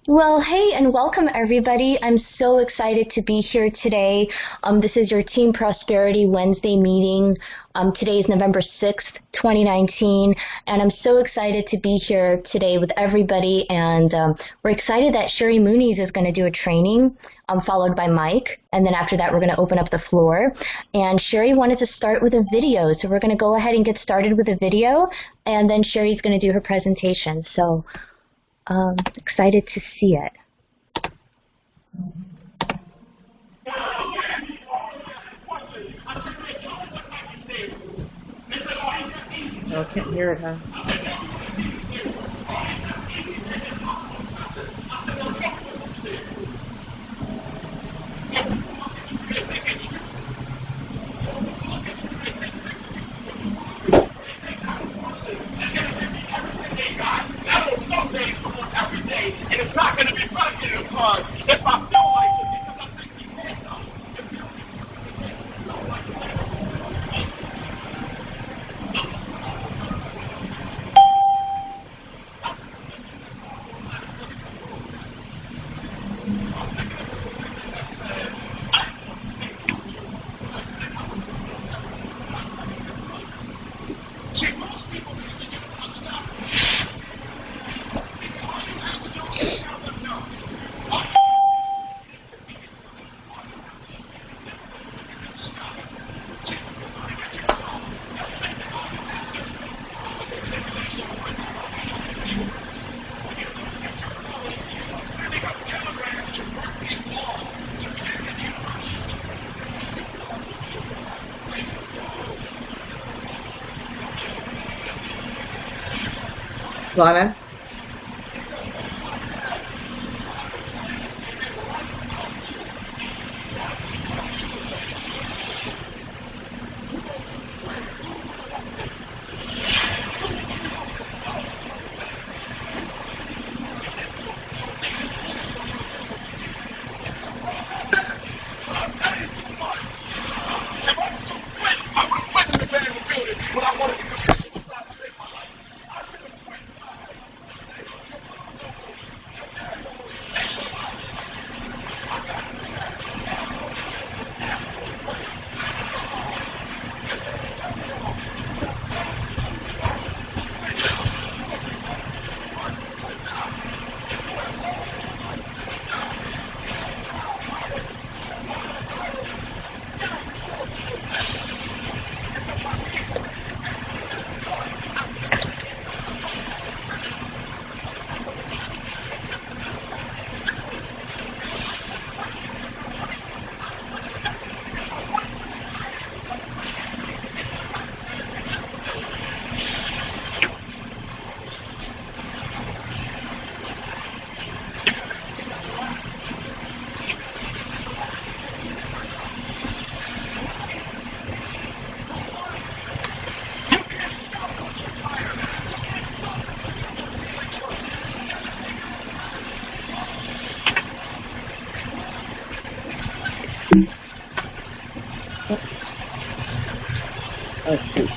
Well, hey, and welcome everybody. I'm so excited to be here today. This is your Team Prosperity Wednesday meeting. Today is November 6th, 2019, and I'm so excited to be here today with everybody. And we're excited that Cheri Muniz is going to do a training, followed by Mike. And then after that, we're going to open up the floor. And Cheri wanted to start with a video, so we're going to go ahead and get started with a video, and then Cheri's going to do her presentation. So excited to see it. Oh, I can't hear it, huh? And it's not going to be positive because if I feel like Lana? Oh, shoot.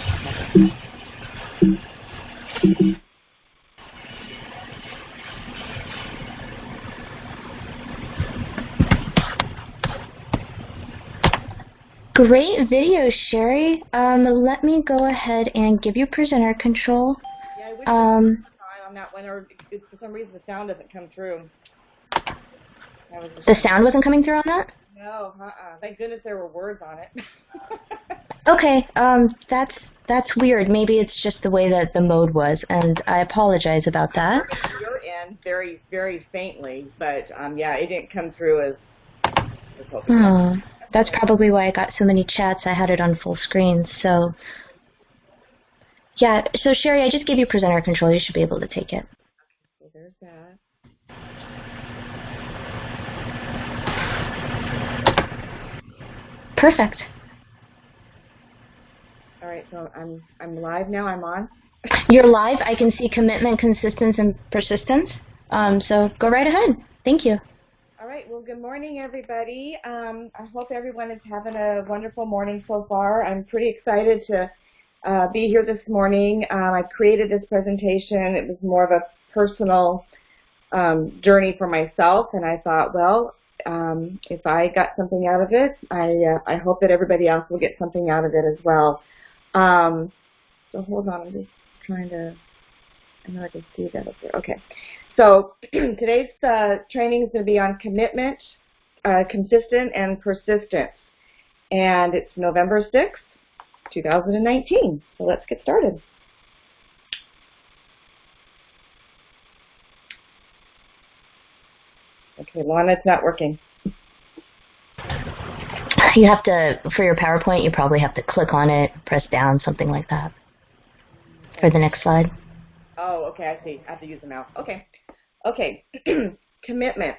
Great video, Cheri. Let me go ahead and give you presenter control. Yeah, I wish on that one, or for some reason the sound doesn't come through. The sound wasn't coming through on that? No, thank goodness there were words on it. Okay, that's weird. Maybe it's just the way that the mode was, and I apologize about that. I heard your end very, very faintly, but yeah, it didn't come through as hoping. That's probably why I got so many chats. I had it on full screen, so yeah. So Cheri, I just gave you presenter control. You should be able to take it. So there's that. Perfect. All right, so I'm live now. I'm on. You're live. I can see commitment, consistency, and persistence. So go right ahead. Thank you. All right. Well, good morning, everybody. I hope everyone is having a wonderful morning so far. I'm pretty excited to be here this morning. I created this presentation. It was more of a personal journey for myself, and I thought, well, if I got something out of it, I hope that everybody else will get something out of it as well. So hold on, I'm just trying to, I know I can see that up there. Okay. So today's training is going to be on commitment, consistent, and persistence. And it's November 6th, 2019. So let's get started. Okay, Lana, it's not working. You have to, for your PowerPoint, you probably have to click on it, press down, something like that. For the next slide. Oh, okay, I see. I have to use the mouse. Okay. Okay. Commitment.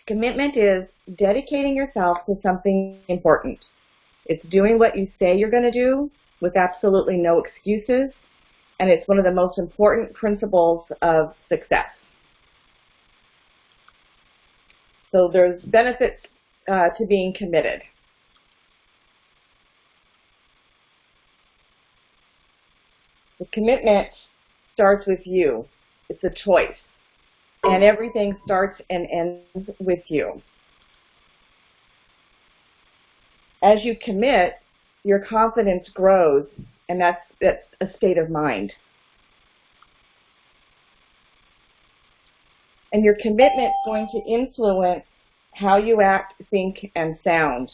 Commitment is dedicating yourself to something important. It's doing what you say you're going to do with absolutely no excuses, and it's one of the most important principles of success. So there's benefits to being committed. The commitment starts with you. It's a choice. And everything starts and ends with you. As you commit, your confidence grows, and that's a state of mind. And your commitment is going to influence how you act, think, and sound.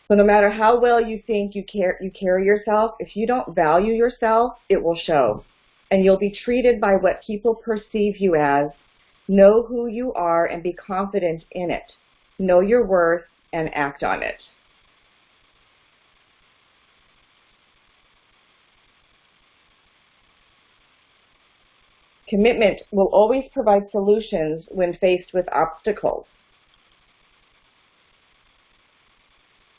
So no matter how well you think you carry yourself, if you don't value yourself, it will show. And you'll be treated by what people perceive you as. Know who you are and be confident in it. Know your worth and act on it. Commitment will always provide solutions when faced with obstacles.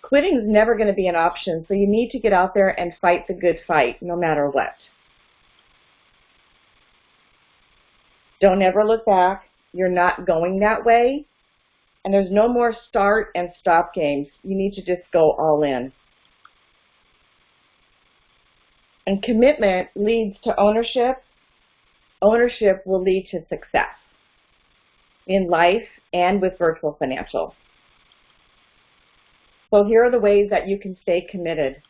Quitting is never going to be an option, so you need to get out there and fight the good fight, no matter what. Don't ever look back. You're not going that way. And there's no more start and stop games. You need to just go all in. And commitment leads to ownership. Ownership will lead to success in life and with virtual financial. So here are the ways that you can stay committed.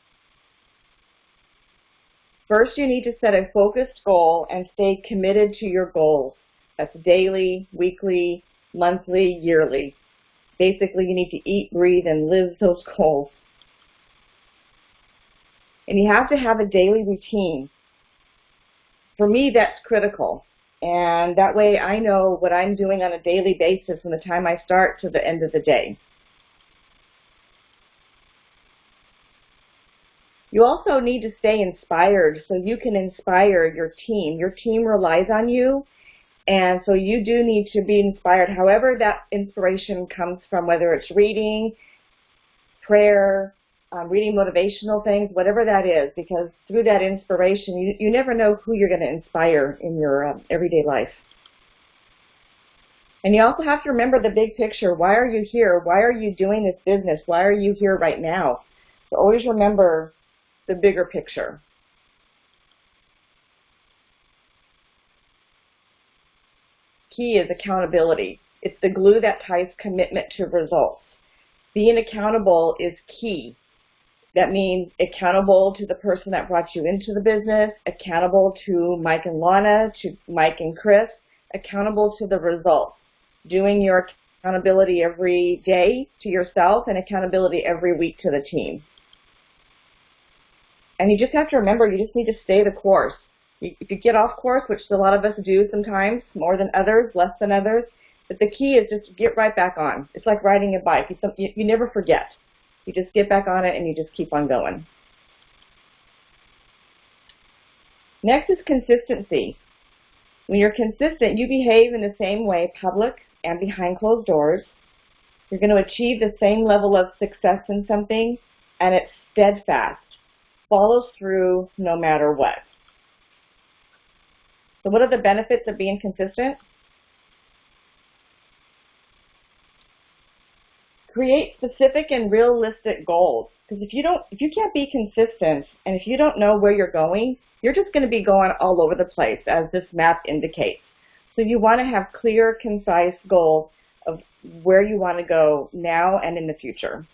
First, you need to set a focused goal and stay committed to your goals. That's daily, weekly, monthly, yearly. Basically, you need to eat, breathe, and live those goals. And you have to have a daily routine. For me, that's critical. And that way I know what I'm doing on a daily basis from the time I start to the end of the day. You also need to stay inspired so you can inspire your team. Your team relies on you, and so you do need to be inspired. However that inspiration comes from, whether it's reading, prayer, reading motivational things, whatever that is, because through that inspiration, you never know who you're going to inspire in your everyday life. And you also have to remember the big picture. Why are you here? Why are you doing this business? Why are you here right now? So always remember the bigger picture. Key is accountability. It's the glue that ties commitment to results. Being accountable is key. That means accountable to the person that brought you into the business, accountable to Mike and Lana, to Mike and Chris, accountable to the results. Doing your accountability every day to yourself and accountability every week to the team. And you just have to remember, you just need to stay the course. If you get off course, which a lot of us do sometimes, more than others, less than others, but the key is just to get right back on. It's like riding a bike. You never forget. You just get back on it and you just keep on going. Next is consistency. When you're consistent, you behave in the same way, public and behind closed doors. You're going to achieve the same level of success in something, and it's steadfast. Follows through no matter what. So what are the benefits of being consistent? Create specific and realistic goals. Because if you can't be consistent, and if you don't know where you're going, you're just going to be going all over the place, as this map indicates. So you want to have clear, concise goals of where you want to go now and in the future.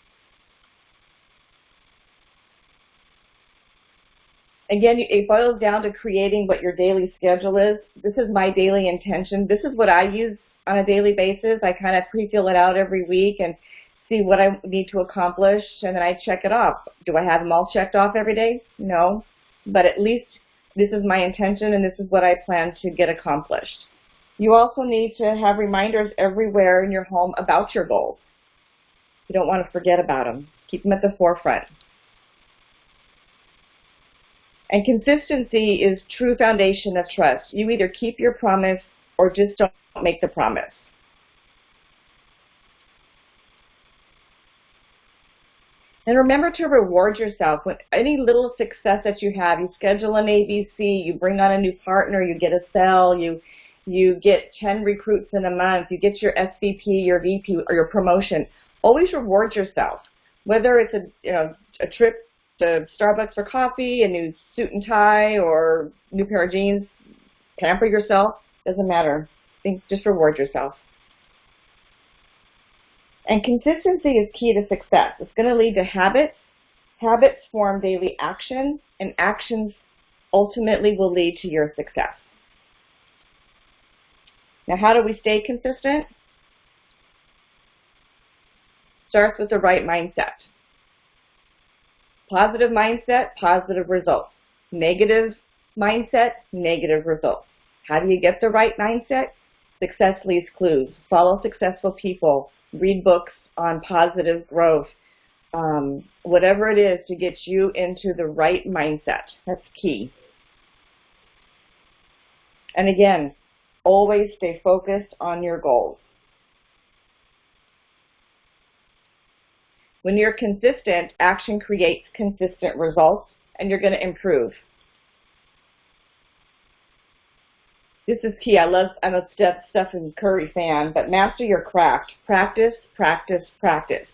Again, it boils down to creating what your daily schedule is. This is my daily intention. This is what I use on a daily basis. I kind of pre-fill it out every week and see what I need to accomplish, and then I check it off. Do I have them all checked off every day? No, but at least this is my intention and this is what I plan to get accomplished. You also need to have reminders everywhere in your home about your goals. You don't want to forget about them. Keep them at the forefront. And consistency is true foundation of trust. You either keep your promise or just don't make the promise. And remember to reward yourself. When any little success that you have, you schedule an ABC, you bring on a new partner, you get a sale, you get 10 recruits in a month, you get your SVP, your VP, or your promotion. Always reward yourself. Whether it's a trip to Starbucks for coffee, a new suit and tie, or new pair of jeans, pamper yourself. Doesn't matter. Just reward yourself. And consistency is key to success. It's going to lead to habits. Habits form daily action, and actions ultimately will lead to your success. Now, how do we stay consistent? Starts with the right mindset. Positive mindset, positive results. Negative mindset, negative results. How do you get the right mindset? Success leaves clues. Follow successful people. Read books on positive growth. Whatever it is to get you into the right mindset. That's key. And again, always stay focused on your goals. When you're consistent, action creates consistent results, and you're going to improve. This is key. I'm a Stephen Curry fan, but master your craft. Practice, practice, practice.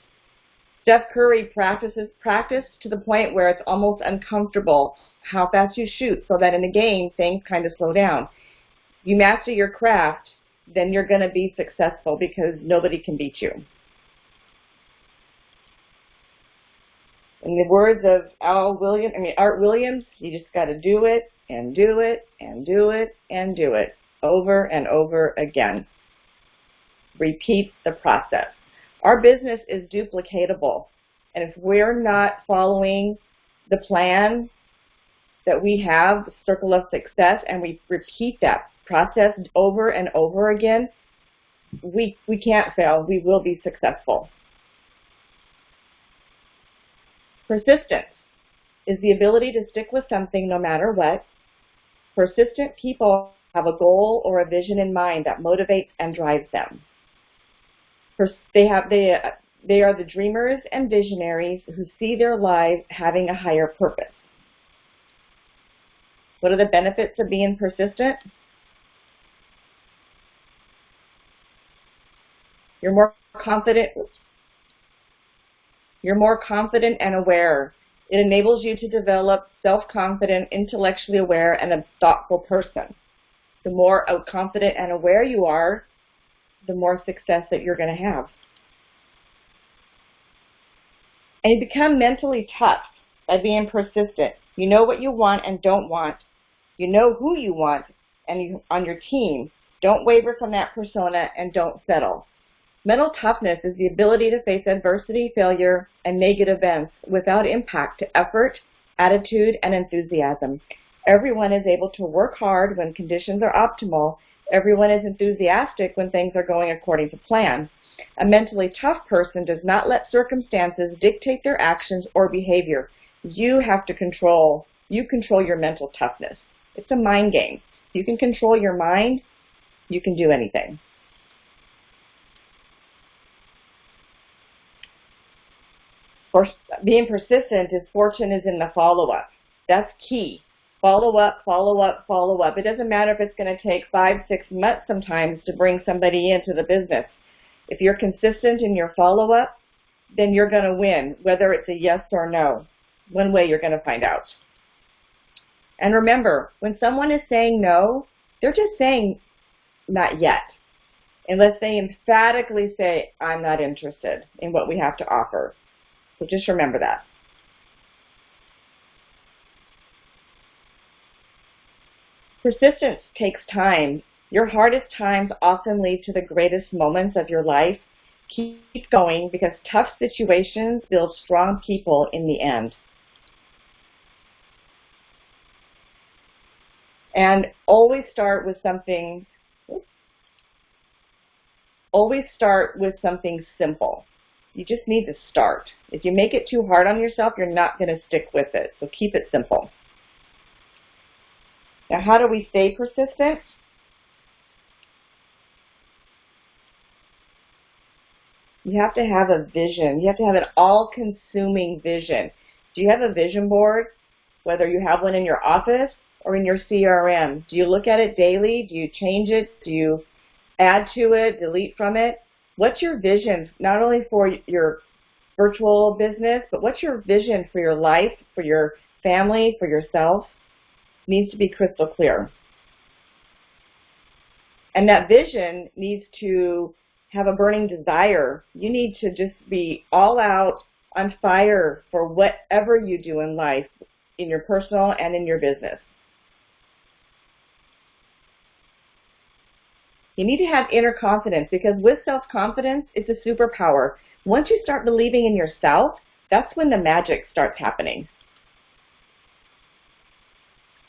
Steph Curry practices to the point where it's almost uncomfortable how fast you shoot, so that in a game, things kind of slow down. You master your craft, then you're going to be successful because nobody can beat you. In the words of Art Williams, you just got to do it and do it and do it and do it over and over again. Repeat the process. Our business is duplicatable, and if we're not following the plan that we have, the circle of success, and we repeat that process over and over again, we can't fail. We will be successful. Persistence is the ability to stick with something no matter what. Persistent people have a goal or a vision in mind that motivates and drives them. They are the dreamers and visionaries who see their lives having a higher purpose. What are the benefits of being persistent? You're more confident and aware. It enables you to develop self-confident, intellectually aware, and a thoughtful person. The more confident and aware you are, the more success that you're going to have. And you become mentally tough by being persistent. You know what you want and don't want. You know who you want and on your team. Don't waver from that persona and don't settle. Mental toughness is the ability to face adversity, failure, and negative events without impact to effort, attitude, and enthusiasm. Everyone is able to work hard when conditions are optimal. Everyone is enthusiastic when things are going according to plan. A mentally tough person does not let circumstances dictate their actions or behavior. You control your mental toughness. It's a mind game. You can control your mind, you can do anything. Being persistent is fortune is in the follow-up. That's key. Follow up, follow up, follow up. It doesn't matter if it's going to take 5, 6 months sometimes to bring somebody into the business. If you're consistent in your follow-up, then you're going to win, whether it's a yes or no. One way you're going to find out. And remember, when someone is saying no, they're just saying not yet, unless they emphatically say, I'm not interested in what we have to offer. So just remember that. Persistence takes time. Your hardest times often lead to the greatest moments of your life. Keep going, because tough situations build strong people in the end. And always start with something simple. You just need to start. If you make it too hard on yourself, you're not going to stick with it. So keep it simple. Now, how do we stay persistent? You have to have a vision. You have to have an all-consuming vision. Do you have a vision board, whether you have one in your office or in your CRM? Do you look at it daily? Do you change it? Do you add to it, delete from it? What's your vision, not only for your virtual business, but what's your vision for your life, for your family, for yourself? It needs to be crystal clear. And that vision needs to have a burning desire. You need to just be all out on fire for whatever you do in life, in your personal and in your business. You need to have inner confidence, because with self-confidence, it's a superpower. Once you start believing in yourself, that's when the magic starts happening.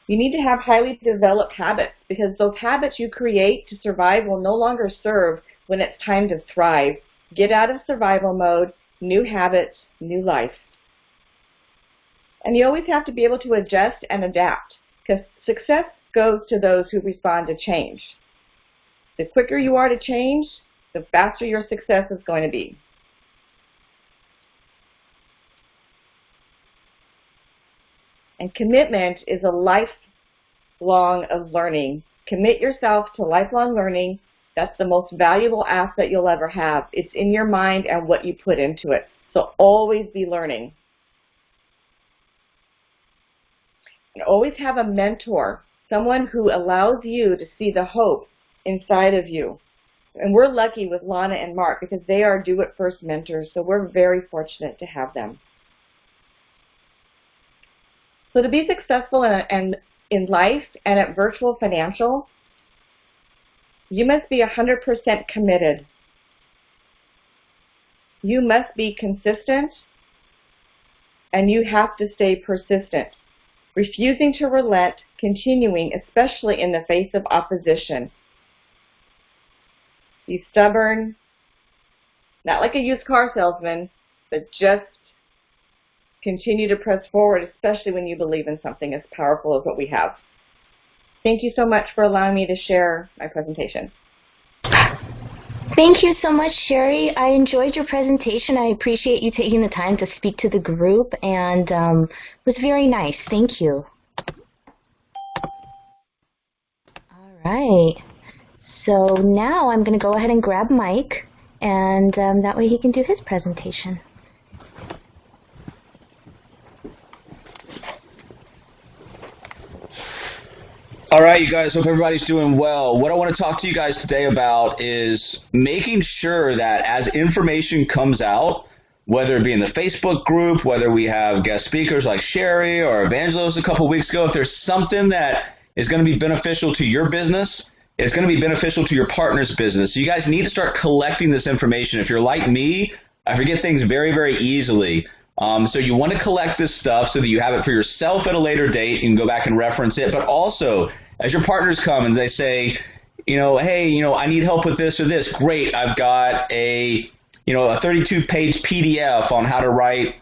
You need to have highly developed habits, because those habits you create to survive will no longer serve when it's time to thrive. Get out of survival mode, new habits, new life. And you always have to be able to adjust and adapt, because success goes to those who respond to change. The quicker you are to change, the faster your success is going to be. And commitment is a lifelong of learning. Commit yourself to lifelong learning. That's the most valuable asset you'll ever have. It's in your mind and what you put into it. So always be learning. And always have a mentor, someone who allows you to see the hope inside of you. And we're lucky with Lana and Mark, because they are do-it-first mentors, so we're very fortunate to have them. So to be successful in life and at Virtual Financial, you must be 100% committed. You must be consistent, and you have to stay persistent, refusing to relent, continuing, especially in the face of opposition. Be stubborn, not like a used car salesman, but just continue to press forward, especially when you believe in something as powerful as what we have. Thank you so much for allowing me to share my presentation. Thank you so much, Cheri. I enjoyed your presentation. I appreciate you taking the time to speak to the group, and it was very nice. Thank you. All right. So now I'm going to go ahead and grab Mike, and that way he can do his presentation. All right, you guys, hope everybody's doing well. What I want to talk to you guys today about is making sure that as information comes out, whether it be in the Facebook group, whether we have guest speakers like Cheri or Evangelist a couple of weeks ago, if there's something that is going to be beneficial to your business, it's going to be beneficial to your partner's business. So you guys need to start collecting this information. If you're like me, I forget things very, very easily. So you want to collect this stuff so that you have it for yourself at a later date. You can go back and reference it. But also, as your partners come and they say, hey, I need help with this or this, great, I've got a 32-page PDF on how to write,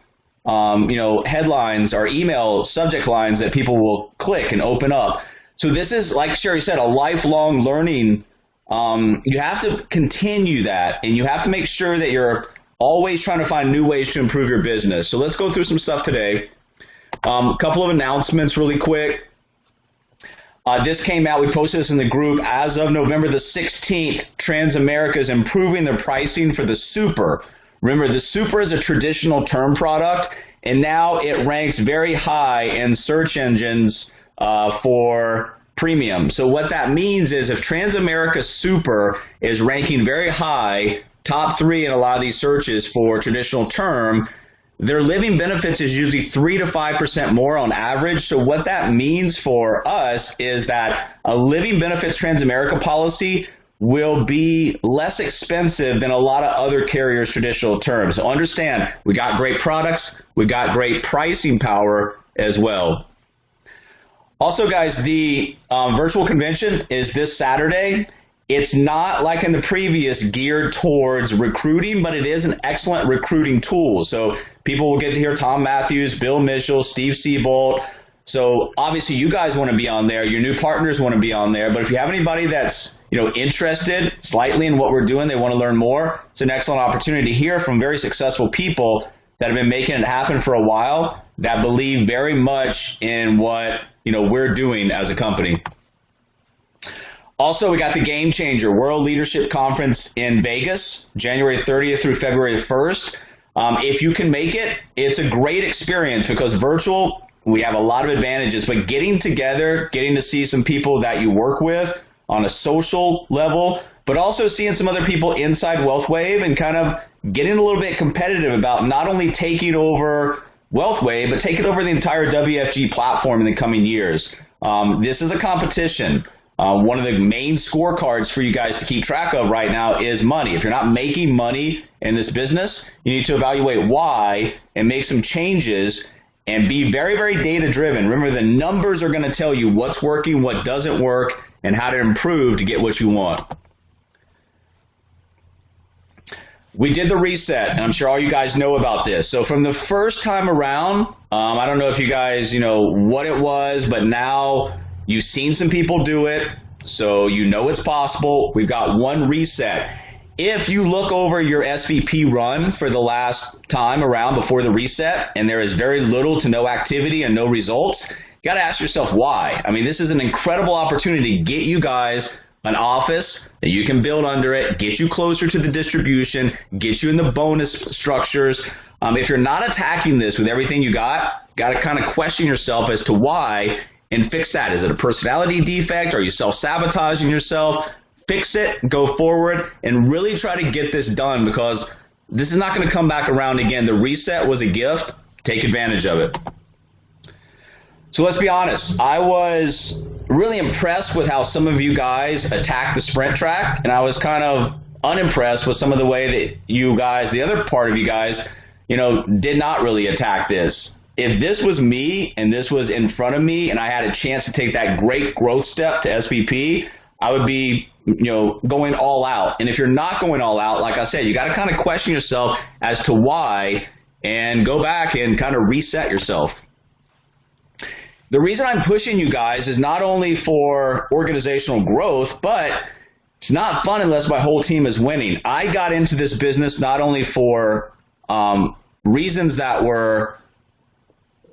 headlines or email subject lines that people will click and open up. So this is, like Cheri said, a lifelong learning. You have to continue that, and you have to make sure that you're always trying to find new ways to improve your business. So let's go through some stuff today. A couple of announcements really quick. This came out, we posted this in the group. As of November the 16th, Transamerica is improving their pricing for the Super. Remember, the Super is a traditional term product, and now it ranks very high in search engines for premium. So what that means is if Transamerica Super is ranking very high, top 3 in a lot of these searches for traditional term, their living benefits is usually 3 to 5% more on average. So what that means for us is that a living benefits Transamerica policy will be less expensive than a lot of other carriers' traditional terms. So understand, we got great products, we got great pricing power as well. Also, guys, the virtual convention is this Saturday. It's not like in the previous geared towards recruiting, but it is an excellent recruiting tool. So people will get to hear Tom Matthews, Bill Mitchell, Steve Seabolt. So obviously you guys want to be on there. Your new partners want to be on there. But if you have anybody that's interested slightly in what we're doing, they want to learn more, it's an excellent opportunity to hear from very successful people that have been making it happen for a while, that believe very much in what we're doing as a company. Also, we got the Game Changer World Leadership Conference in Vegas, January 30th through February 1st. If you can make it, it's a great experience because virtual, we have a lot of advantages, but getting together, getting to see some people that you work with on a social level, but also seeing some other people inside WealthWave and kind of getting a little bit competitive about not only taking over WealthWave, but taking over the entire WFG platform in the coming years. This is a competition. One of the main scorecards for you guys to keep track of right now is money. If you're not making money in this business, you need to evaluate why and make some changes and be very, very data driven. Remember, the numbers are going to tell you what's working, what doesn't work, and how to improve to get what you want. We did the reset, and I'm sure all you guys know about this. So from the first time around, I don't know if you guys know what it was, but now you've seen some people do it, so you know it's possible. We've got one reset. If you look over your SVP run for the last time around before the reset, and there is very little to no activity and no results, you got to ask yourself why. I mean, this is an incredible opportunity to get you guys an office that you can build under it, get you closer to the distribution, get you in the bonus structures. If you're not attacking this with everything you got to kind of question yourself as to why and fix that. Is it a personality defect? Are you self-sabotaging yourself? Fix it, go forward, and really try to get this done because this is not going to come back around again. The reset was a gift. Take advantage of it. So let's be honest. I was really impressed with how some of you guys attacked the sprint track, and I was kind of unimpressed with some of the way that you guys, the other part of you guys, did not really attack this. If this was me and this was in front of me and I had a chance to take that great growth step to SVP, I would be, going all out. And if you're not going all out, like I said, you got to kind of question yourself as to why and go back and kind of reset yourself. The reason I'm pushing you guys is not only for organizational growth, but it's not fun unless my whole team is winning. I got into this business not only for reasons that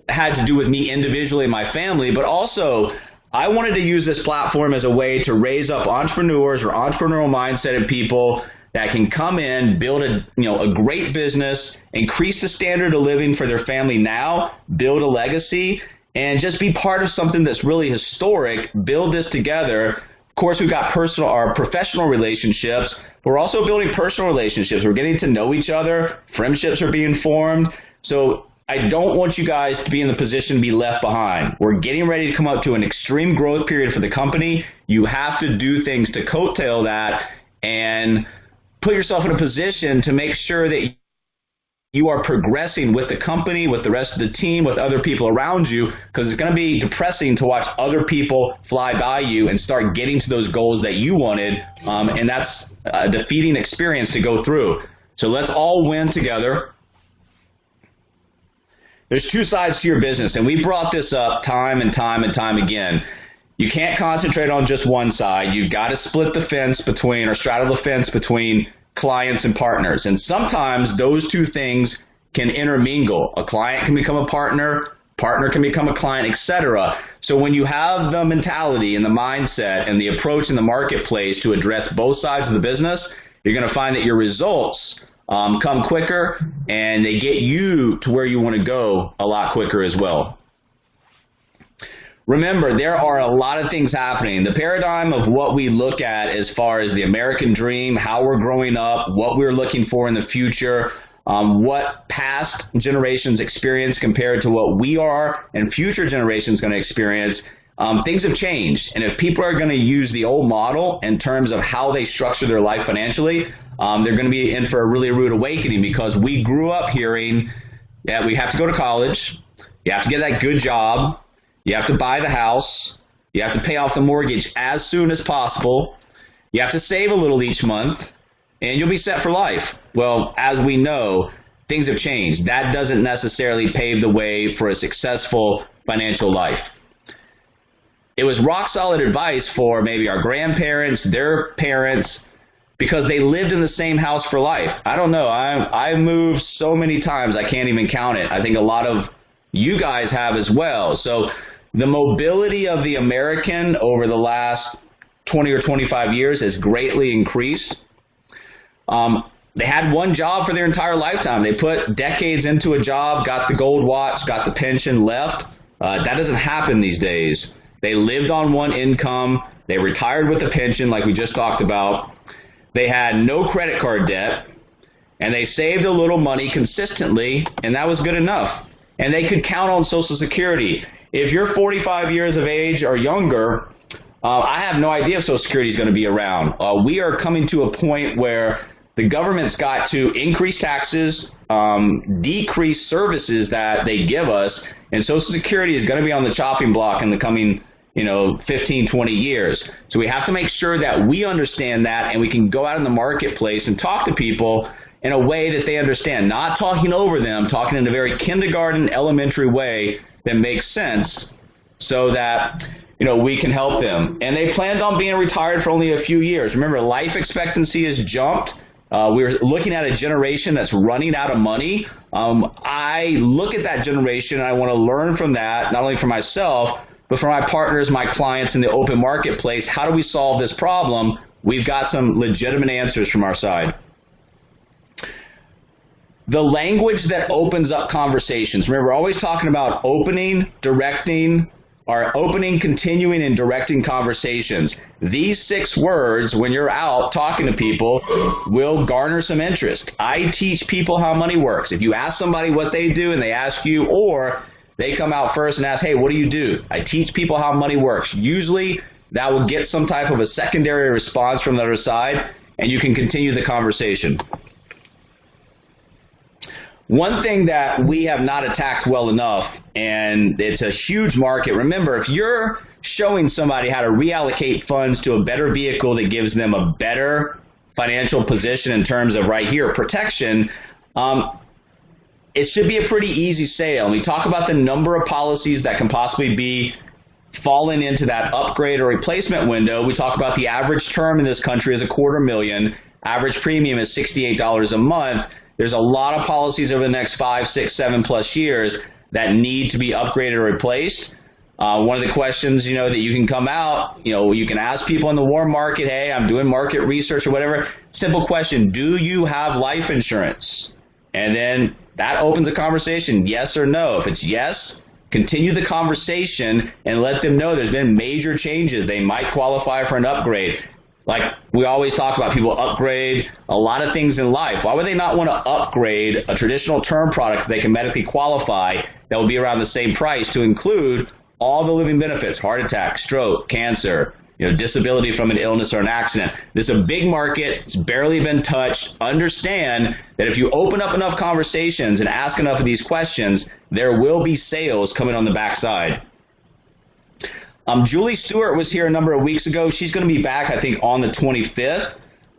had to do with me individually and my family, but also I wanted to use this platform as a way to raise up entrepreneurs or entrepreneurial mindset people that can come in, build a great business, increase the standard of living for their family now, build a legacy, and just be part of something that's really historic, build this together. Of course, we've got professional relationships. We're also building personal relationships. We're getting to know each other. Friendships are being formed. So I don't want you guys to be in the position to be left behind. We're getting ready to come up to an extreme growth period for the company. You have to do things to coattail that and put yourself in a position to make sure that you are progressing with the company, with the rest of the team, with other people around you, because it's going to be depressing to watch other people fly by you and start getting to those goals that you wanted, and that's a defeating experience to go through. So let's all win together. There's two sides to your business, and we brought this up time and time and time again. You can't concentrate on just one side. You've got to split the fence between, or straddle the fence between clients and partners. And sometimes those two things can intermingle. A client can become a partner can become a client, etc. So when you have the mentality and the mindset and the approach in the marketplace to address both sides of the business, you're going to find that your results come quicker, and they get you to where you want to go a lot quicker as well. Remember, there are a lot of things happening. The paradigm of what we look at as far as the American dream, how we're growing up, what we're looking for in the future, what past generations experience compared to what we are and future generations going to experience, things have changed. And if people are going to use the old model in terms of how they structure their life financially, they're going to be in for a really rude awakening, because we grew up hearing that we have to go to college, you have to get that good job, you have to buy the house, you have to pay off the mortgage as soon as possible, you have to save a little each month, and you'll be set for life. Well, as we know, things have changed. That doesn't necessarily pave the way for a successful financial life. It was rock solid advice for maybe our grandparents, their parents, because they lived in the same house for life. I don't know. I've moved so many times I can't even count it. I think a lot of you guys have as well. So the mobility of the American over the last 20 or 25 years has greatly increased. They had one job for their entire lifetime. They put decades into a job, got the gold watch, got the pension, left. That doesn't happen these days. They lived on one income. They retired with a pension like we just talked about. They had no credit card debt, and they saved a little money consistently, and that was good enough. And they could count on Social Security. If you're 45 years of age or younger, I have no idea if Social Security is going to be around. We are coming to a point where the government's got to increase taxes, decrease services that they give us, and Social Security is going to be on the chopping block in the coming 15, 20 years. So we have to make sure that we understand that, and we can go out in the marketplace and talk to people in a way that they understand, not talking over them, talking in a very kindergarten, elementary way that makes sense, so that we can help them. And they planned on being retired for only a few years. Remember, life expectancy has jumped. We're looking at a generation that's running out of money. I look at that generation and I want to learn from that, not only for myself, but for my partners, my clients in the open marketplace. How do we solve this problem? We've got some legitimate answers from our side. The language that opens up conversations. Remember, we're always talking about opening, directing, or opening, continuing, and directing conversations. These 6 words, when you're out talking to people, will garner some interest. I teach people how money works. If you ask somebody what they do and they ask you, or they come out first and ask, hey, what do you do? I teach people how money works. Usually that will get some type of a secondary response from the other side, and you can continue the conversation. One thing that we have not attacked well enough, and it's a huge market. Remember, if you're showing somebody how to reallocate funds to a better vehicle that gives them a better financial position in terms of right here, protection, it should be a pretty easy sale. We talk about the number of policies that can possibly be falling into that upgrade or replacement window. We talk about the average term in this country is $250,000. Average premium is $68 a month. There's a lot of policies over the next 5, 6, 7+ years that need to be upgraded or replaced. One of the questions, that you can come out, you can ask people in the warm market, hey, I'm doing market research or whatever. Simple question, do you have life insurance? And then that opens the conversation, yes or no. If it's yes, continue the conversation and let them know there's been major changes. They might qualify for an upgrade. Like we always talk about, people upgrade a lot of things in life. Why would they not want to upgrade a traditional term product that they can medically qualify that will be around the same price to include all the living benefits, heart attack, stroke, cancer, disability from an illness or an accident? This is a big market. It's barely been touched. Understand that if you open up enough conversations and ask enough of these questions, there will be sales coming on the backside. Julie Stewart was here a number of weeks ago. She's going to be back, I think, on the 25th.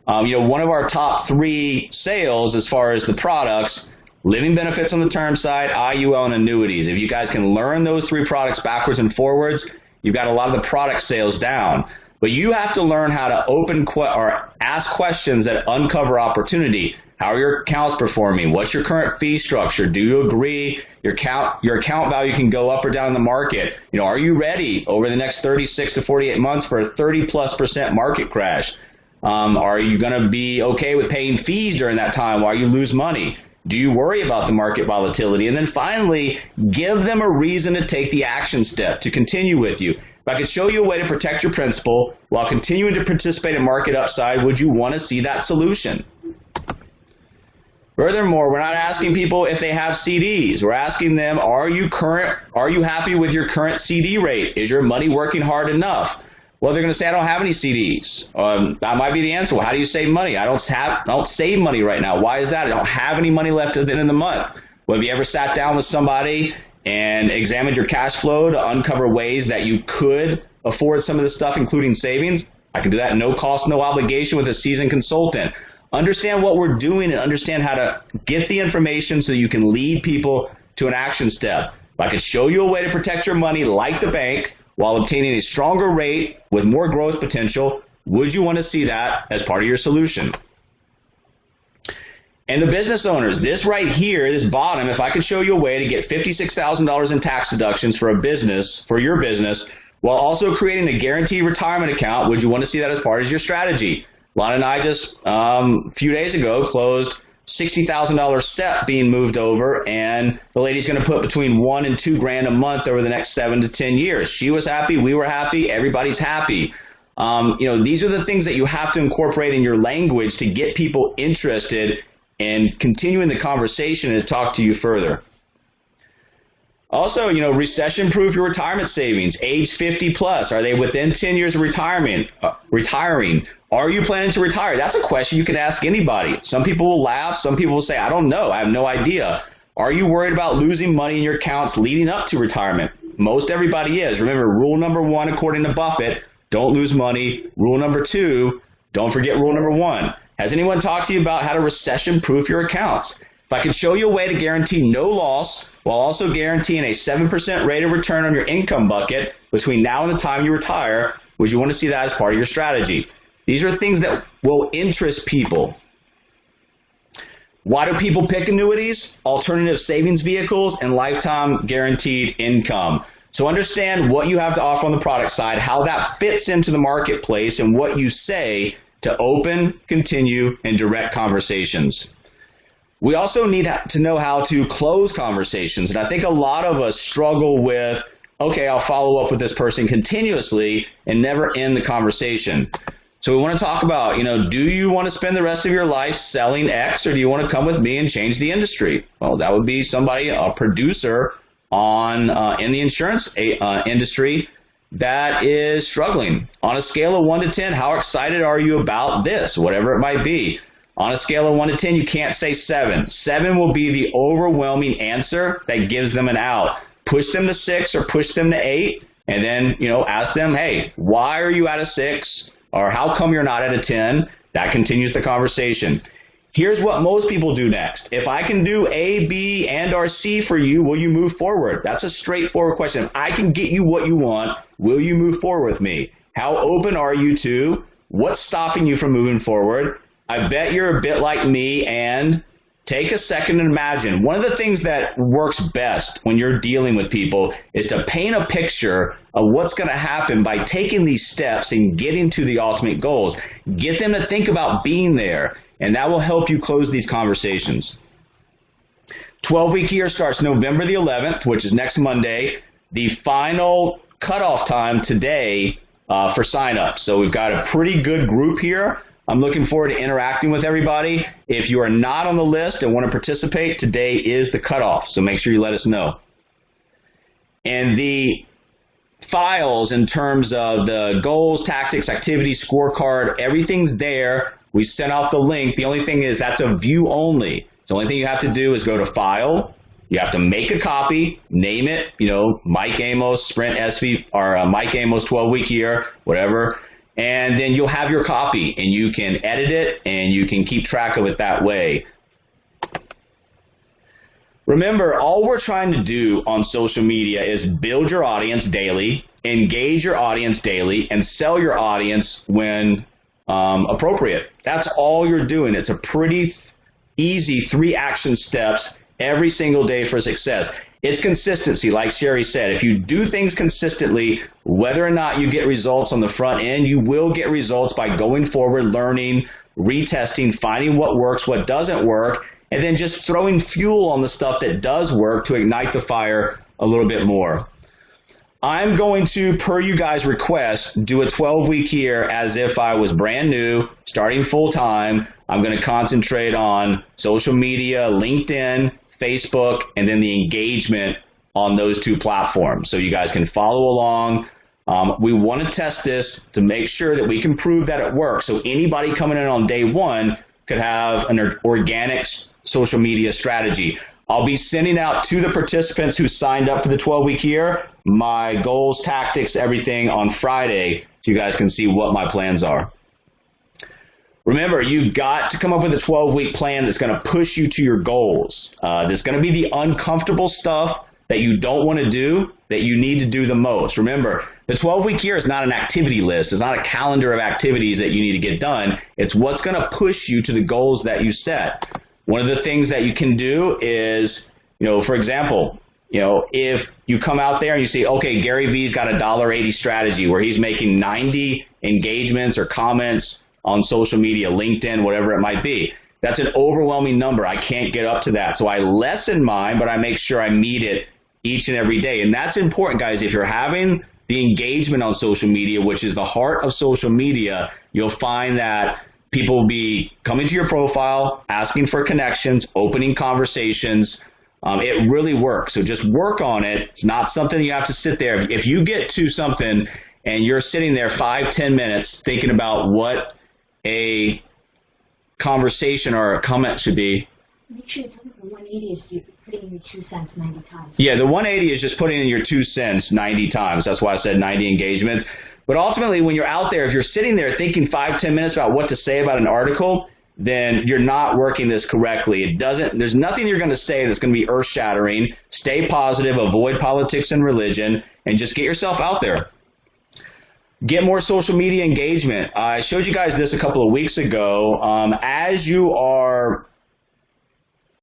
One of our top 3 sales as far as the products, living benefits on the term side, IUL, and annuities. If you guys can learn those 3 products backwards and forwards, you've got a lot of the product sales down. But you have to learn how to or ask questions that uncover opportunity. How are your accounts performing? What's your current fee structure? Do you agree your account value can go up or down in the market? Are you ready over the next 36 to 48 months for a 30+% market crash? Are you going to be okay with paying fees during that time while you lose money? Do you worry about the market volatility? And then finally, give them a reason to take the action step, to continue with you. If I could show you a way to protect your principal while continuing to participate in market upside, would you want to see that solution? Furthermore, we're not asking people if they have CDs. We're asking them, are you happy with your current CD rate? Is your money working hard enough? Well, they're going to say, I don't have any CDs. That might be the answer. Well, how do you save money? I don't save money right now. Why is that? I don't have any money left at the end of the month. Well, have you ever sat down with somebody and examined your cash flow to uncover ways that you could afford some of this stuff, including savings? I can do that no cost, no obligation with a seasoned consultant. Understand what we're doing and understand how to get the information so you can lead people to an action step. If I could show you a way to protect your money like the bank while obtaining a stronger rate with more growth potential, would you want to see that as part of your solution? And the business owners, this right here, this bottom, if I could show you a way to get $56,000 in tax deductions for your business, while also creating a guaranteed retirement account, would you want to see that as part of your strategy? Lana and I just, a few days ago, closed $60,000 step being moved over, and the lady's going to put between $1 and $2 grand a month over the next 7 to 10 years. She was happy, we were happy, everybody's happy. These are the things that you have to incorporate in your language to get people interested in continuing the conversation and to talk to you further. Also, recession-proof your retirement savings. Age 50 plus, are they within 10 years of retiring? Are you planning to retire? That's a question you can ask anybody. Some people will laugh. Some people will say, I don't know. I have no idea. Are you worried about losing money in your accounts leading up to retirement? Most everybody is. Remember, rule number 1, according to Buffett, don't lose money. Rule number 2, don't forget rule number 1. Has anyone talked to you about how to recession-proof your accounts? If I could show you a way to guarantee no loss while also guaranteeing a 7% rate of return on your income bucket between now and the time you retire, would you want to see that as part of your strategy? These are things that will interest people. Why do people pick annuities, alternative savings vehicles, and lifetime guaranteed income? So understand what you have to offer on the product side, how that fits into the marketplace, and what you say to open, continue, and direct conversations. We also need to know how to close conversations, and I think a lot of us struggle with, okay, I'll follow up with this person continuously and never end the conversation. So we want to talk about, do you want to spend the rest of your life selling X, or do you want to come with me and change the industry? Well, that would be somebody, a producer in the insurance industry that is struggling. On a scale of 1 to 10, how excited are you about this, whatever it might be? On a scale of 1 to 10, you can't say 7. 7 will be the overwhelming answer that gives them an out. Push them to 6 or push them to 8, and then, ask them, hey, why are you at a 6? Or how come you're not at a 10? That continues the conversation. Here's what most people do next. If I can do A, B, and or C for you, will you move forward? That's a straightforward question. If I can get you what you want, will you move forward with me? How open are you to? What's stopping you from moving forward? I bet you're a bit like me, and take a second and imagine. One of the things that works best when you're dealing with people is to paint a picture of what's going to happen by taking these steps and getting to the ultimate goals. Get them to think about being there, and that will help you close these conversations. 12-week year starts November the 11th, which is next Monday. The final cutoff time today for sign-up. So we've got a pretty good group here. I'm looking forward to interacting with everybody. If you are not on the list and want to participate, today is the cutoff, so make sure you let us know. And the files in terms of the goals, tactics, activities, scorecard, everything's there. We sent out the link. The only thing is that's a view only. The only thing you have to do is go to File. You have to make a copy, name it, Mike Amos, Sprint SV, or Mike Amos 12-week year, whatever. And then you'll have your copy, and you can edit it, and you can keep track of it that way. Remember, all we're trying to do on social media is build your audience daily, engage your audience daily, and sell your audience when appropriate. That's all you're doing. It's a pretty easy 3 action steps every single day for success. It's consistency, like Cheri said. If you do things consistently, whether or not you get results on the front end, you will get results by going forward, learning, retesting, finding what works, what doesn't work, and then just throwing fuel on the stuff that does work to ignite the fire a little bit more. I'm going to, per you guys' request, do a 12-week year as if I was brand new, starting full-time. I'm going to concentrate on social media, LinkedIn, Facebook, and then the engagement on those two platforms so you guys can follow along. We want to test this to make sure that we can prove that it works. So anybody coming in on day one could have an organic social media strategy. I'll be sending out to the participants who signed up for the 12-week year my goals, tactics, everything on Friday so you guys can see what my plans are. Remember, you've got to come up with a 12-week plan that's going to push you to your goals. There's going to be the uncomfortable stuff that you don't want to do that you need to do the most. Remember, the 12-week year is not an activity list. It's not a calendar of activities that you need to get done. It's what's going to push you to the goals that you set. One of the things that you can do is, for example, if you come out there and you see, okay, Gary V's got a $1.80 strategy where he's making 90 engagements or comments on social media, LinkedIn, whatever it might be. That's an overwhelming number. I can't get up to that. So I lessen mine, but I make sure I meet it each and every day. And that's important, guys. If you're having the engagement on social media, which is the heart of social media, you'll find that people will be coming to your profile, asking for connections, opening conversations. It really works. So just work on it. It's not something you have to sit there. If you get to something and you're sitting there 5-10 minutes thinking about what a conversation or a comment should be. Make sure the 180 is you putting in your 2 cents 90 times. Yeah, the 180 is just putting in your 2 cents 90 times. That's why I said 90 engagements. But ultimately, when you're out there, if you're sitting there thinking 5-10 minutes about what to say about an article, then you're not working this correctly. There's nothing you're going to say that's going to be earth-shattering. Stay positive, avoid politics and religion, and just get yourself out there. Get more social media engagement. I showed you guys this a couple of weeks ago. As you are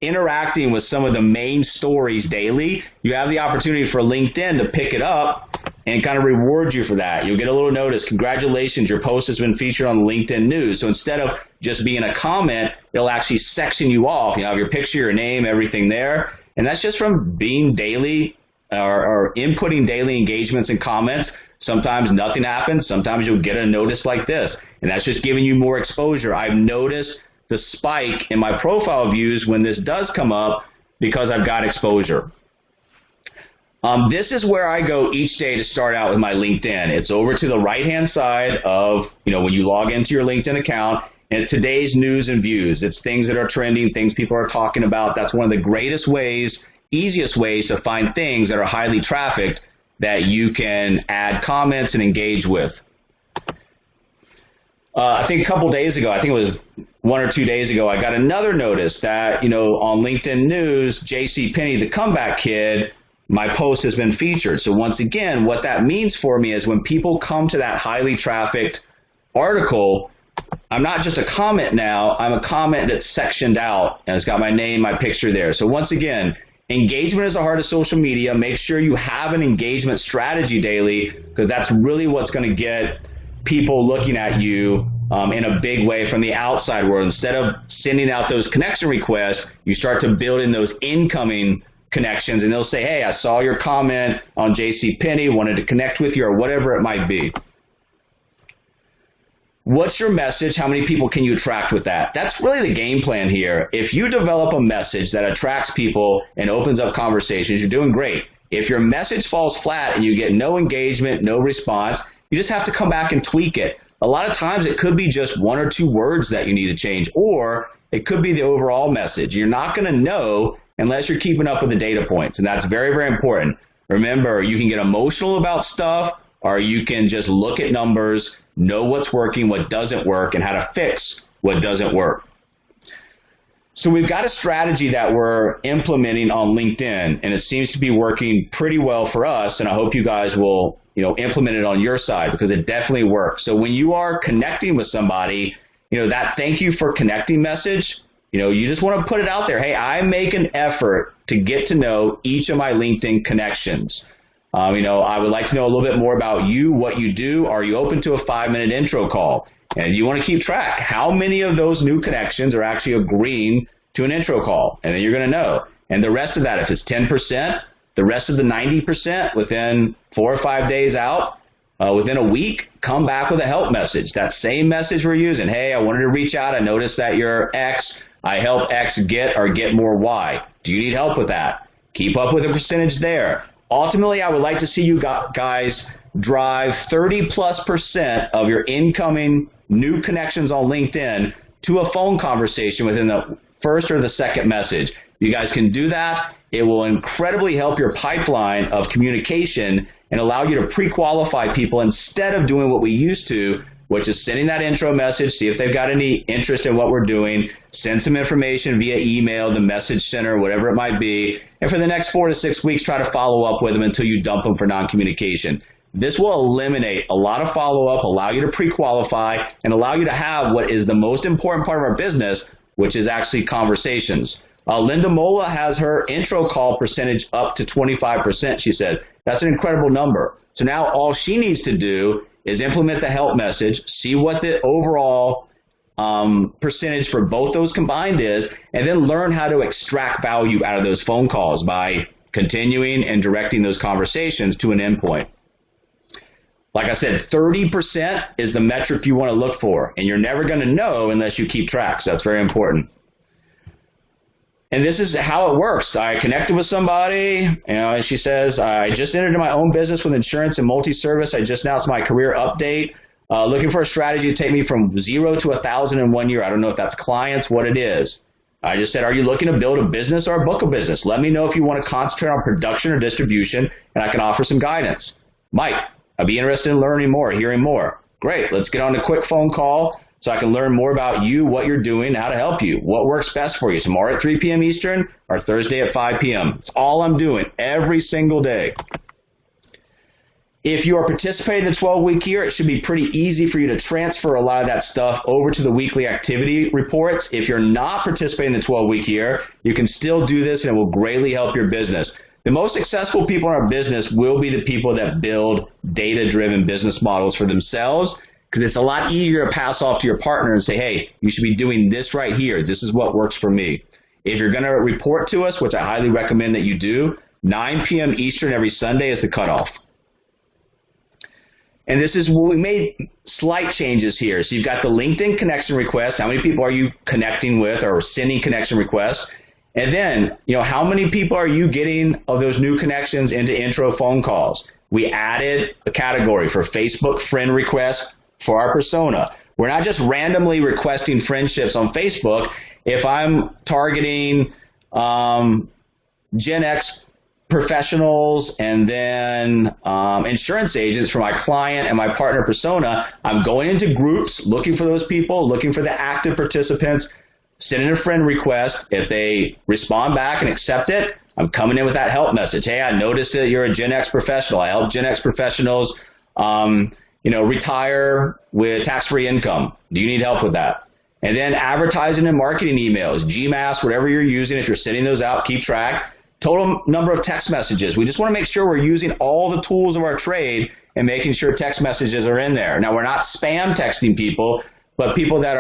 interacting with some of the main stories daily, you have the opportunity for LinkedIn to pick it up and kind of reward you for that. You'll get a little notice. Congratulations, your post has been featured on LinkedIn News. So instead of just being a comment, it'll actually section you off. You have your picture, your name, everything there. And that's just from being daily or inputting daily engagements and comments. Sometimes nothing happens. Sometimes you'll get a notice like this. And that's just giving you more exposure. I've noticed the spike in my profile views when this does come up because I've got exposure. This is where I go each day to start out with my LinkedIn. It's over to the right-hand side of, when you log into your LinkedIn account, and it's today's news and views. It's things that are trending, things people are talking about. That's one of the greatest ways, easiest ways to find things that are highly trafficked that you can add comments and engage with. I think a couple days ago, I think it was 1 or 2 days ago, I got another notice that, on LinkedIn News, JCPenney, the comeback kid, my post has been featured. So once again, what that means for me is when people come to that highly trafficked article, I'm not just a comment now, I'm a comment that's sectioned out, and it's got my name, my picture there. So once again, engagement is the heart of social media. Make sure you have an engagement strategy daily, because that's really what's going to get people looking at you in a big way from the outside world. Instead of sending out those connection requests, you start to build in those incoming connections, and they'll say, hey, I saw your comment on JCPenney, wanted to connect with you, or whatever it might be. What's your message? How many people can you attract with that? That's really the game plan here. If you develop a message that attracts people and opens up conversations, you're doing great. If your message falls flat and you get no engagement, no response, you just have to come back and tweak it. A lot of times it could be just 1 or 2 words that you need to change, or it could be the overall message. You're not going to know unless you're keeping up with the data points, and that's very, very important. Remember, you can get emotional about stuff, or you can just look at numbers, know what's working, what doesn't work, and how to fix what doesn't work. So we've got a strategy that we're implementing on LinkedIn, and it seems to be working pretty well for us, and I hope you guys will implement it on your side, because it definitely works. So when you are connecting with somebody, that thank you for connecting message, You just want to put it out there. Hey, I make an effort to get to know each of my LinkedIn connections. I would like to know a little bit more about you, what you do. Are you open to a 5-minute intro call? And you want to keep track. How many of those new connections are actually agreeing to an intro call? And then you're going to know. And the rest of that, if it's 10%, the rest of the 90% within 4 or 5 days out, within a week, come back with a help message. That same message we're using. Hey, I wanted to reach out. I noticed that you're X. I help X get more Y. Do you need help with that? Keep up with the percentage there. Ultimately, I would like to see you guys drive 30+% of your incoming new connections on LinkedIn to a phone conversation within the first or the second message. You guys can do that. It will incredibly help your pipeline of communication and allow you to pre-qualify people instead of doing what we used to, which is sending that intro message, see if they've got any interest in what we're doing, send some information via email, the message center, whatever it might be, and for the next 4 to 6 weeks, try to follow up with them until you dump them for non-communication. This will eliminate a lot of follow-up, allow you to pre-qualify, and allow you to have what is the most important part of our business, which is actually conversations. Linda Mola has her intro call percentage up to 25%, she said. That's an incredible number. So now all she needs to do is implement the help message, see what the overall percentage for both those combined is, and then learn how to extract value out of those phone calls by continuing and directing those conversations to an endpoint. Like I said, 30% is the metric you want to look for, and you're never going to know unless you keep track, so that's very important. And this is how it works. I connected with somebody, and she says, I just entered into my own business with insurance and multi-service. I just announced my career update, looking for a strategy to take me from 0 to 1,000 in 1 year. I don't know if that's clients, what it is. I just said, are you looking to build a business or a book of business? Let me know if you want to concentrate on production or distribution, and I can offer some guidance. Mike, I'd be interested in learning more, hearing more. Great, let's get on a quick phone call so I can learn more about you, what you're doing, how to help you, what works best for you, tomorrow at 3 p.m. Eastern or Thursday at 5 p.m. It's all I'm doing every single day. If you are participating in the 12-week year, it should be pretty easy for you to transfer a lot of that stuff over to the weekly activity reports. If you're not participating in the 12-week year, you can still do this and it will greatly help your business. The most successful people in our business will be the people that build data-driven business models for themselves, because it's a lot easier to pass off to your partner and say, hey, you should be doing this right here. This is what works for me. If you're going to report to us, which I highly recommend that you do, 9 p.m. Eastern every Sunday is the cutoff. And this is we made slight changes here. So you've got the LinkedIn connection request. How many people are you connecting with or sending connection requests? And then, how many people are you getting of those new connections into intro phone calls? We added a category for Facebook friend requests for our persona. We're not just randomly requesting friendships on Facebook. If I'm targeting Gen X professionals and then insurance agents for my client and my partner persona, I'm going into groups, looking for those people, looking for the active participants, sending a friend request. If they respond back and accept it, I'm coming in with that help message. Hey, I noticed that you're a Gen X professional. I help Gen X professionals retire with tax-free income. Do you need help with that? And then advertising and marketing emails, GMAS, whatever you're using. If you're sending those out, keep track. Total number of text messages. We just want to make sure we're using all the tools of our trade and making sure text messages are in there. Now, we're not spam texting people, but people that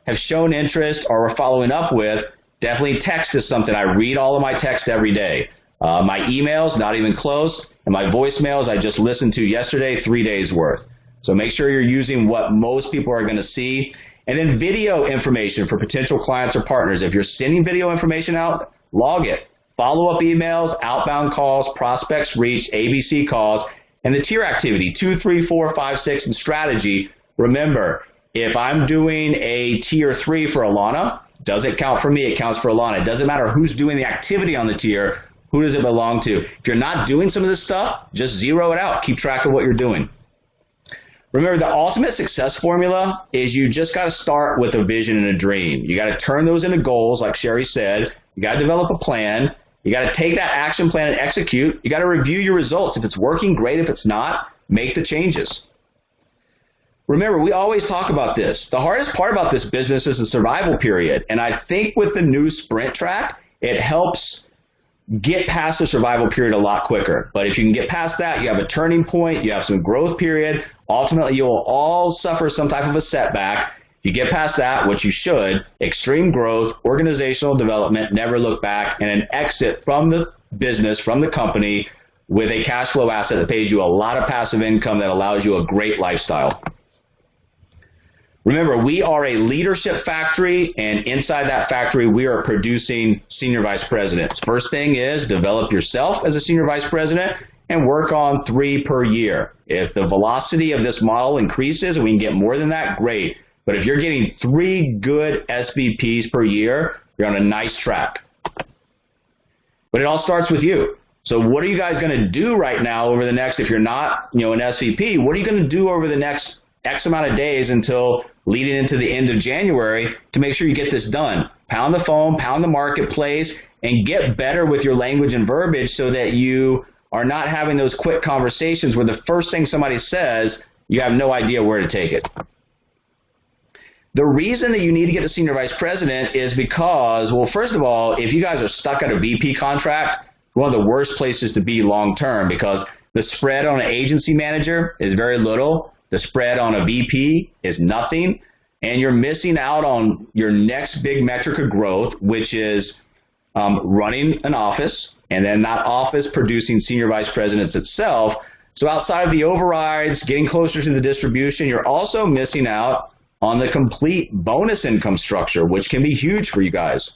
have shown interest or we're following up with, definitely text is something. I read all of my text every day. My emails, not even close. And my voicemails, I just listened to yesterday, 3 days worth. So make sure you're using what most people are going to see. And then video information for potential clients or partners. If you're sending video information out, log it. Follow-up emails, outbound calls, prospects reached, ABC calls, and the tier activity, 2, 3, 4, 5, 6, and strategy. Remember, if I'm doing a tier 3 for Alana, doesn't count for me, it counts for Alana. It doesn't matter who's doing the activity on the tier. Who does it belong to? If you're not doing some of this stuff, just zero it out. Keep track of what you're doing. Remember, the ultimate success formula is you just got to start with a vision and a dream. You got to turn those into goals, like Cheri said. You got to develop a plan. You got to take that action plan and execute. You got to review your results. If it's working, great. If it's not, make the changes. remember, we always talk about this. The hardest part about this business is the survival period. And I think with the new sprint track, it helps get past the survival period a lot quicker. But if you can get past that, you have a turning point, you have some growth period. Ultimately, you will all suffer some type of a setback. If you get past that, which you should, extreme growth, organizational development, never look back, and an exit from the business, from the company, with a cash flow asset that pays you a lot of passive income that allows you a great lifestyle. Remember, we are a leadership factory, and inside that factory, we are producing senior vice presidents. First thing is develop yourself as a senior vice president and work on 3 per year. If the velocity of this model increases and we can get more than that, great. But if you're getting 3 good SVPs per year, you're on a nice track. But it all starts with you. So what are you guys going to do right now over the next, if you're not, an SVP, what are you going to do over the next X amount of days until leading into the end of January to make sure you get this done? Pound the phone, pound the marketplace, and get better with your language and verbiage so that you are not having those quick conversations where the first thing somebody says, you have no idea where to take it. The reason that you need to get to senior vice president is because, well, first of all, if you guys are stuck at a VP contract, one of the worst places to be long term, because the spread on an agency manager is very little. The spread on a VP is nothing. And you're missing out on your next big metric of growth, which is running an office, and then that office producing senior vice presidents itself. So outside of the overrides, getting closer to the distribution, you're also missing out on the complete bonus income structure, which can be huge for you guys.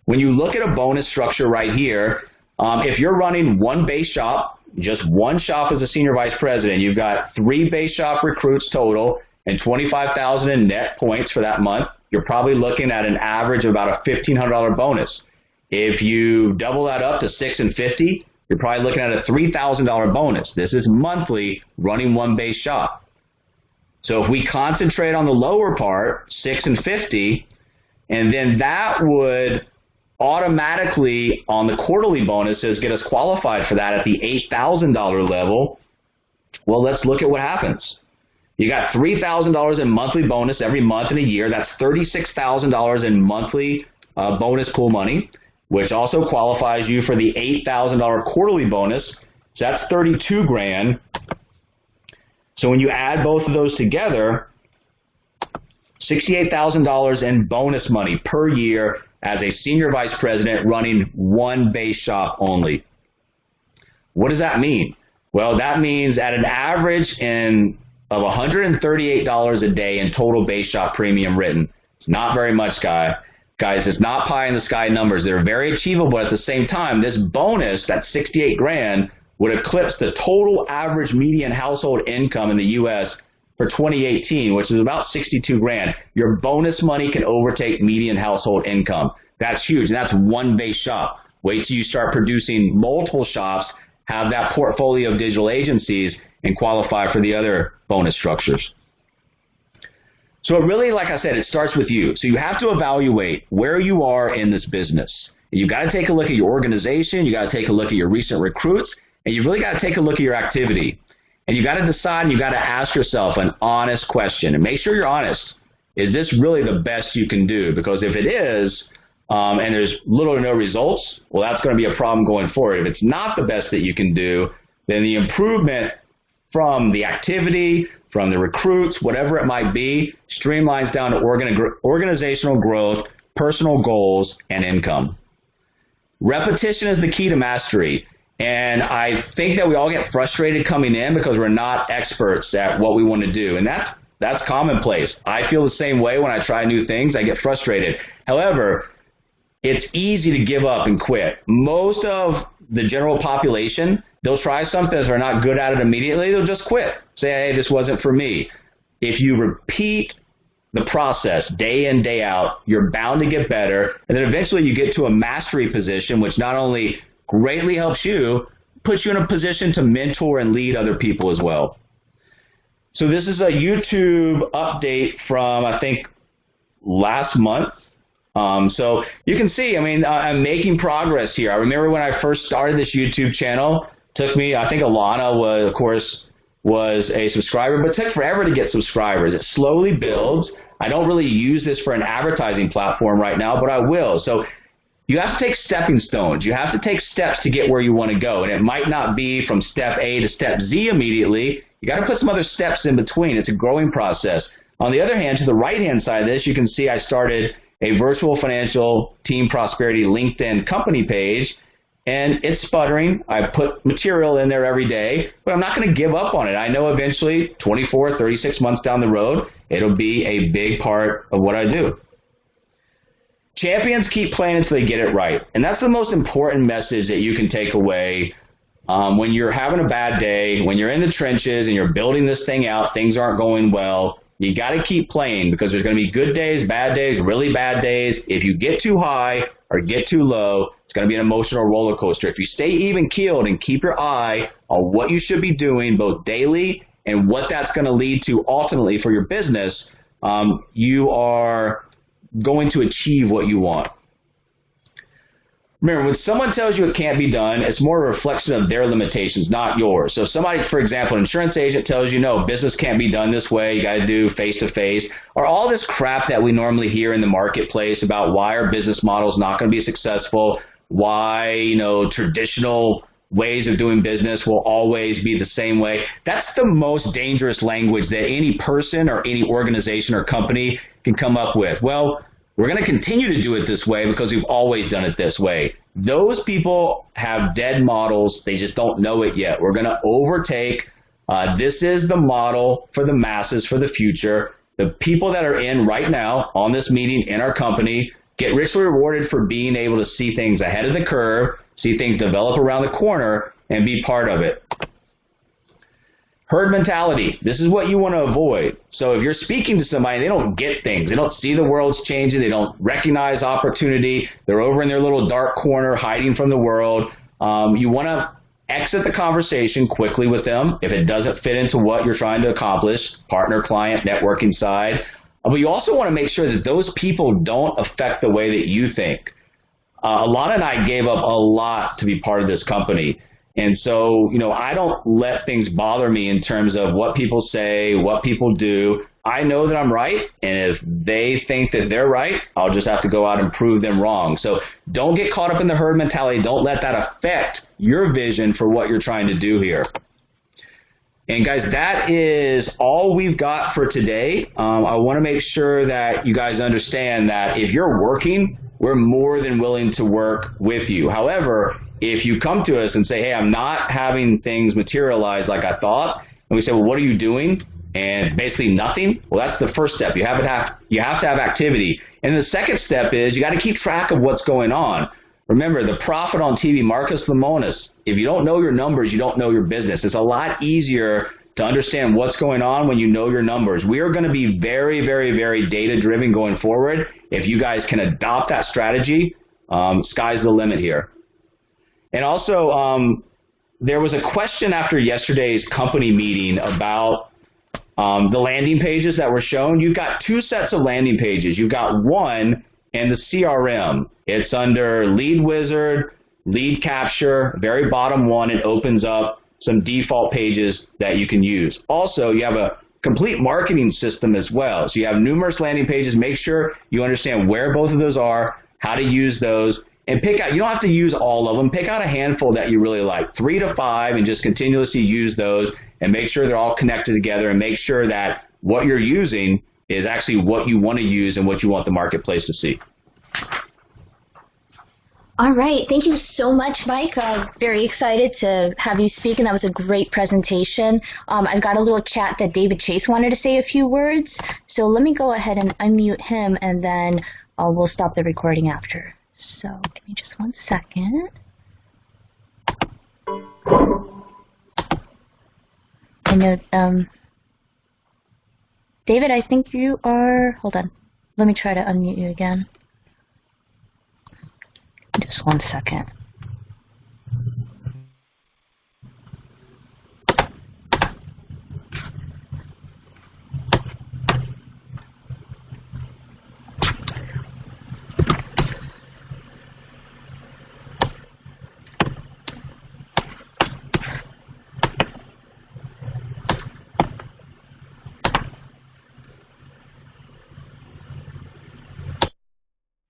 When you look at a bonus structure right here, if you're running one base shop, just one shop as a senior vice president, you've got 3 base shop recruits total and 25,000 in net points for that month, you're probably looking at an average of about a $1,500 bonus. If you double that up to 6 and 50, you're probably looking at a $3,000 bonus. This is monthly running one base shop. So if we concentrate on the lower part, 6 and 50, and then that would automatically on the quarterly bonuses get us qualified for that at the $8,000 level. Well, let's look at what happens. You got $3,000 in monthly bonus every month in a year. That's $36,000 in monthly bonus pool money, which also qualifies you for the $8,000 quarterly bonus. So that's 32 grand. So when you add both of those together, $68,000 in bonus money per year as a senior vice president running one base shop only. What does that mean? Well, that means at an average of $138 a day in total base shop premium written. It's not very much, guys. It's not pie in the sky numbers. They're very achievable. At the same time, this bonus, that 68 grand, would eclipse the total average median household income in the U.S. for 2018, which is about 62 grand. Your bonus money can overtake median household income. That's huge, and that's one base shop. Wait till you start producing multiple shops, have that portfolio of digital agencies, and qualify for the other bonus structures. So it really, like I said, it starts with you. So you have to evaluate where you are in this business. You got to take a look at your organization. You got to take a look at your recent recruits. And you really got to take a look at your activity. And you got to decide and you got to ask yourself an honest question. And make sure you're honest. Is this really the best you can do? Because if it is, and there's little or no results, well, that's going to be a problem going forward. If it's not the best that you can do, then the improvement from the activity, from the recruits, whatever it might be, streamlines down to organizational growth, personal goals, and income. Repetition is the key to mastery. And I think that we all get frustrated coming in because we're not experts at what we want to do. And that's commonplace. I feel the same way when I try new things. I get frustrated. However, it's easy to give up and quit. Most of the general population, they'll try something. If they're not good at it immediately, they'll just quit. Say, hey, this wasn't for me. If you repeat the process day in, day out, you're bound to get better. And then eventually you get to a mastery position, which not only greatly helps you, puts you in a position to mentor and lead other people as well. So this is a YouTube update from, I think, last month. So you can see, I'm making progress here. I remember when I first started this YouTube channel, took me, I think Alana was, of course, was a subscriber, but it took forever to get subscribers. It slowly builds. I don't really use this for an advertising platform right now, but I will. So you have to take stepping stones. You have to take steps to get where you want to go. And it might not be from step A to step Z immediately. You got to put some other steps in between. It's a growing process. On the other hand, to the right-hand side of this, you can see I started a virtual financial team prosperity LinkedIn company page, and it's sputtering. I put material in there every day, but I'm not going to give up on it. I know eventually, 24, 36 months down the road, it'll be a big part of what I do. Champions keep playing until they get it right. And that's the most important message that you can take away when you're having a bad day, when you're in the trenches and you're building this thing out, things aren't going well. You got to keep playing because there's going to be good days, bad days, really bad days. If you get too high or get too low, it's going to be an emotional roller coaster. If you stay even-keeled and keep your eye on what you should be doing both daily and what that's going to lead to ultimately for your business, you are going to achieve what you want. Remember, when someone tells you it can't be done, it's more a reflection of their limitations, not yours. So if somebody, for example, an insurance agent tells you, no, business can't be done this way, you got to do face-to-face, or all this crap that we normally hear in the marketplace about why our business model is not going to be successful, why, traditional ways of doing business will always be the same way. That's the most dangerous language that any person or any organization or company can come up with. Well, we're going to continue to do it this way because we've always done it this way. Those people have dead models. They just don't know it yet. We're going to overtake. This is the model for the masses for the future. The people that are in right now on this meeting in our company get richly rewarded for being able to see things ahead of the curve, see things develop around the corner, and be part of it. Herd mentality. This is what you want to avoid. So if you're speaking to somebody and they don't get things, they don't see the world's changing, they don't recognize opportunity, they're over in their little dark corner hiding from the world, you want to exit the conversation quickly with them if it doesn't fit into what you're trying to accomplish, partner, client, networking side. But you also want to make sure that those people don't affect the way that you think. Alana and I gave up a lot to be part of this company. And so, I don't let things bother me in terms of what people say, what people do. I know that I'm right, and if they think that they're right, I'll just have to go out and prove them wrong. So don't get caught up in the herd mentality. Don't let that affect your vision for what you're trying to do here. And guys, that is all we've got for today. I want to make sure that you guys understand that if you're working, we're more than willing to work with you. However, if you come to us and say, hey, I'm not having things materialize like I thought, and we say, well, what are you doing? And basically nothing. Well, that's the first step. You have to have activity. And the second step is you got to keep track of what's going on. Remember, the prophet on TV, Marcus Lemonis, if you don't know your numbers, you don't know your business. It's a lot easier to understand what's going on when you know your numbers. We are going to be very, very, very data-driven going forward. If you guys can adopt that strategy, sky's the limit here. And also, there was a question after yesterday's company meeting about the landing pages that were shown. You've got two sets of landing pages. You've got one in the CRM. It's under Lead Wizard, Lead Capture, very bottom one. It opens up some default pages that you can use. Also, you have a complete marketing system as well. So you have numerous landing pages. Make sure you understand where both of those are, how to use those, and pick out, you don't have to use all of them. Pick out a handful that you really like, 3 to 5, and just continuously use those and make sure they're all connected together and make sure that what you're using is actually what you want to use and what you want the marketplace to see. All right. Thank you so much, Mike. Very excited to have you speak, and that was a great presentation. I've got a little chat that David Chase wanted to say a few words, so let me go ahead and unmute him, and then we'll stop the recording after. So give me just 1 second. I know, David, I think you are, hold on. Let me try to unmute you again. Just 1 second.